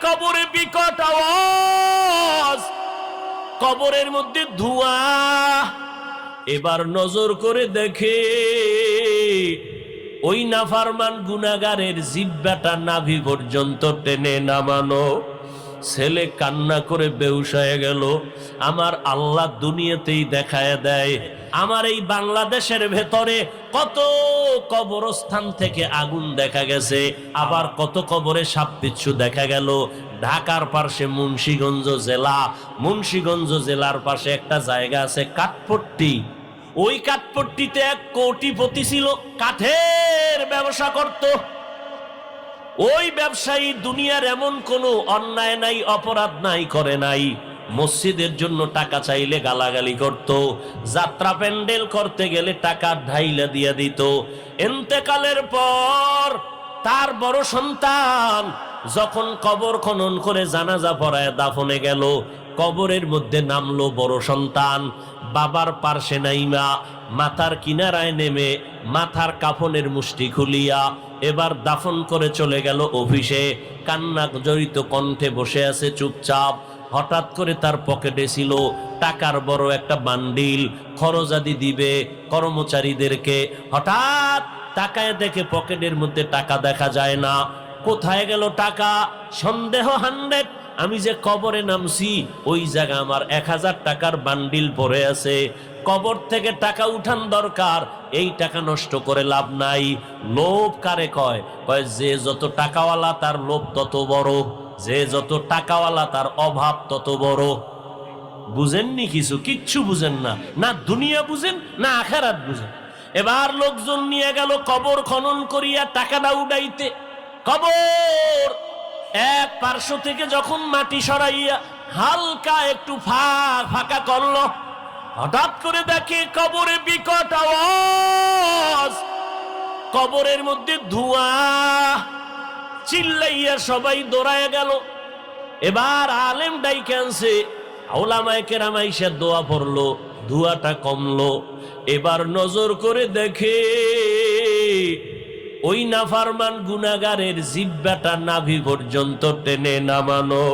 কবরে বিকট আওয়াজ, কবরের মধ্যে ধোঁয়া। এবার নজর করে দেখে ওই নাফরমান গুনাহগারের জিহ্বাটা নাভি পর্যন্ত টেনে নামানো। ছেলে কান্না করে বেহুশ হয়ে গেল। আমার আল্লাহ দুনিয়াতেই দেখায় দেয়, আমার এই বাংলাদেশের ভেতরে কত কবরস্থান থেকে আগুন দেখা গেছে, আবার কত কবরে সাপ বিচ্ছু দেখা গেল। ঢাকার পাশে মুন্সিগঞ্জ জেলা, মুন্সিগঞ্জ জেলার পাশে একটা জায়গা আছে কাঠপট্টি। ওই কাঠপট্টিতে এক কোটিপতি ছিল, কাঠের ব্যবসা করত। ওই ব্যবসায়ী দুনিয়ার এমন কোনো অন্যায় নাই, অপরাধ নাই, করে নাই। মসজিদের জন্য টাকা চাইলে গালাগালি করত, যাত্রা প্যান্ডেল করতে গেলে টাকা ঢাইলা দিয়া দিত। ইন্তেকালের পর তার বড় সন্তান যখন কবর খনন করে জানাজা পড়ায় দাফনে গেল, কবরের মধ্যে নামলো বড় সন্তান, বাবার পার্শ্বে নাইমা মাথার কিনারায় নেমে মাথার কাফনের মুষ্টি খুলিয়া এবার দাফন করে চলে গেল অফিসে। কান্না জড়িত কণ্ঠে বসে আছে চুপচাপ। হঠাৎ করে তার পকেটে ছিল টাকার বড় একটা বান্ডিল, খরচাদি দিবে কর্মচারীদেরকে। হঠাৎ তাকায় দেখে পকেটের মধ্যে টাকা দেখা যায় না। কোথায় গেল টাকা? সন্দেহ 100। আমি যে কবরে নামছি ওই জায়গা আমার 1000 টাকার বান্ডিল পড়ে আছে। কবর থেকে টাকা উঠান দরকার, এই টাকা নষ্ট করে লাভ নাই। লোভ কারে কয়? কয় যে যত টাকাওয়ালা তার লোভ তত বড়, যে যত টাকাওয়ালা তার অভাব তত বড়। বুঝেননি? কিচ্ছু বুঝেন না, না দুনিয়া বুঝেন না আখিরাত বুঝেন। এবার লোকজন নিয়ে গেল কবর খনন করিয়া টাকাটা উড়াইতে। কবর এক পার্শ্ব থেকে যখন মাটি সরাইয়া হালকা একটু ফাঁকা করলো, হঠাৎ করে দেখে কবরে বিকট আওয়াজ, কবরের মধ্যে ধোঁয়া। চিল্লাইয়া সবাই দৌড়ায় গেল। এবার আলেম ডাইকে আনছে, ওলামায়ে কেরাম আইসা দোয়া পড়লো, ধোঁয়াটা কমলো। এবার নজর করে দেখে ওই নাফরমান গুনাহগারের জিহ্বাটা নাভি পর্যন্ত টেনে নামানো।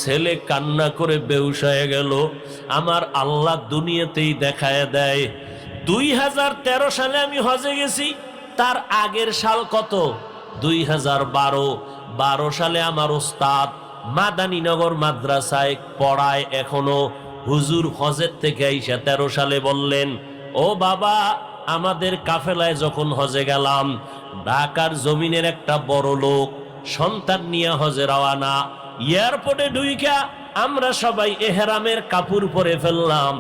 ছেলে কান্না করে বেহুশ হয়ে গেল। আমার আল্লাহ দুনিয়াতেই দেখায় দেয়। 2013 সালে আমি হজে গেছি, তার আগের সাল কত? 2012 সালে আমার ওস্তাদ মাদানীনগর মাদ্রাসায় পড়ায় এখনো। হুজুর হজের থেকে আইসা 13 সালে বললেন, ও বাবা, আমাদের কাফেলায় যখন হজে গেলাম, ঢাকার জমিনের একটা বড় লোক সন্তান নিয়ে হজে রওয়ানা। এয়ারপোর্টে ঢুইকা আমরা সবাই এহরামের কাপড় পরে ফেললাম।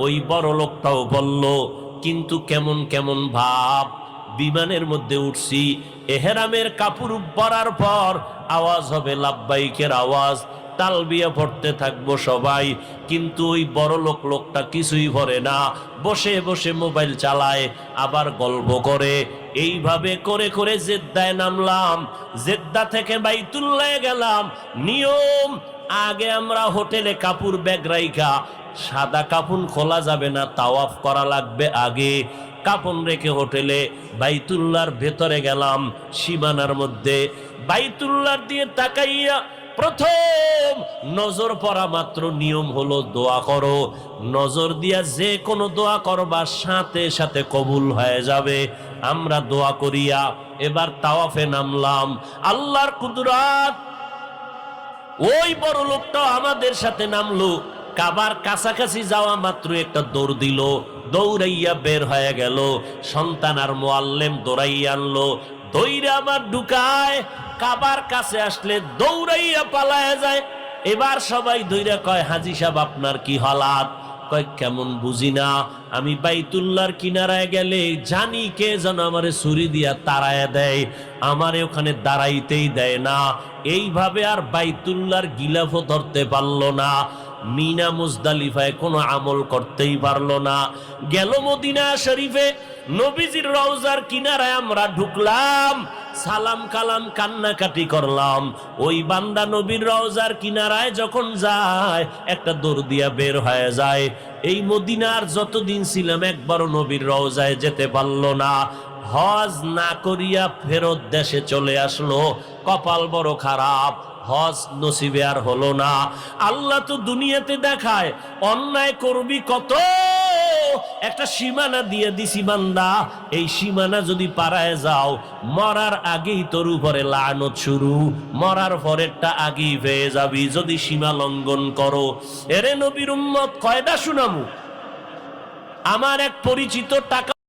ওই বড় লোকটাও বলল, কিন্তু কেমন কেমন ভাব। বিমানের মধ্যে উঠছি, এহরামের কাপড় পরার পর আওয়াজ হবে লাব্বাইকের আওয়াজ, তালবিয়া পড়তে থাকবো সবাই। কিন্তু ওই বড় লোকটা কিছুই পড়ে না, বসে বসে মোবাইল চালায়, আবার গল্প করে। এইভাবে করে করে জেদ্দায় নামলাম। জেদ্দা থেকে বাইতুল্লাহ গেলাম। নিয়ম, আগে আমরা হোটেলে কাপড় ব্যাগ রাইখা, সাদা কাফন খোলা যাবে না, তাওয়াফ করা লাগবে আগে। কাফন রেখে হোটেলে বাইতুল্লাহর ভেতরে গেলাম। সীমানার মধ্যে বাইতুল্লাহর দিয়ে তাকাইয়া প্রথম নজর পড়া মাত্র নিয়ম হলো দোয়া করো। নজর দিয়া যে কোনো দোয়া করবা সাথে সাথে কবুল হয়ে যাবে। আমরা দোয়া করিয়া এবার তাওয়াফে নামলাম। আল্লাহর কুদরত, ওই বড় লোকটা আমাদের সাথে নামলো। কাবার কাছাকাছি যাওয়া মাত্র একটা দৌড় দিল, দৌড়াইয়া বের হয়ে গেল। সন্তান আর মুআল্লিম দৌড়াইয়া আনলো, দৌড়ে আবার ঢুকায়। কাবার কাছে আসলে দৌড়াইয়া পালায়া যায়। এবার সবাই দৌড়া কয়, হাজী সাহেব আপনার কি হালাত? কয় কেমন বুঝি না, আমি বাইতুল্লাহর কিনারায় গেলে জানি কে যেন আমারে ছুরি দিয়া তাড়ায়া দেয়, আমারে ওখানে দাঁড়াইতেই দেয় না। এইভাবে আর বাইতুল্লাহর গিলাফও ধরতে পারলো না। মিনা মুজদালিফায় কোনো আমল করতেই পারলো না। গেল মদিনা শরীফে, নবীজির রওজার কিনারায় আমরা ঢুকলাম, সালাম কালাম কান্নাকাটি করলাম। ওই বান্দা নবীর রওজার কিনারায় যখন যায়, একটা দৌড় দিয়া বের হয়ে যায়। এই মদিনার যতদিন ছিলাম একবারও নবীর রওজায় যেতে পারলো না। হজ না করিয়া ফেরত দেশে চলে আসলো। কপাল বড় খারাপ। হজ নসিবে আর হলো না। আল্লাহ তো দুনিয়াতে দেখায় অন্যায় করবি কত, একটা সীমানা দিয়ে দিছি বান্দা, এই সীমানা যদি পারায় যাও মরার আগেই তোর উপরে লানত শুরু, মরার পরেরটা আগেই পেয়ে যাবি যদি সীমা লঙ্ঘন করো। এরে নবীর উম্মত কয়টা শুনামু? আমার এক পরিচিত টাকা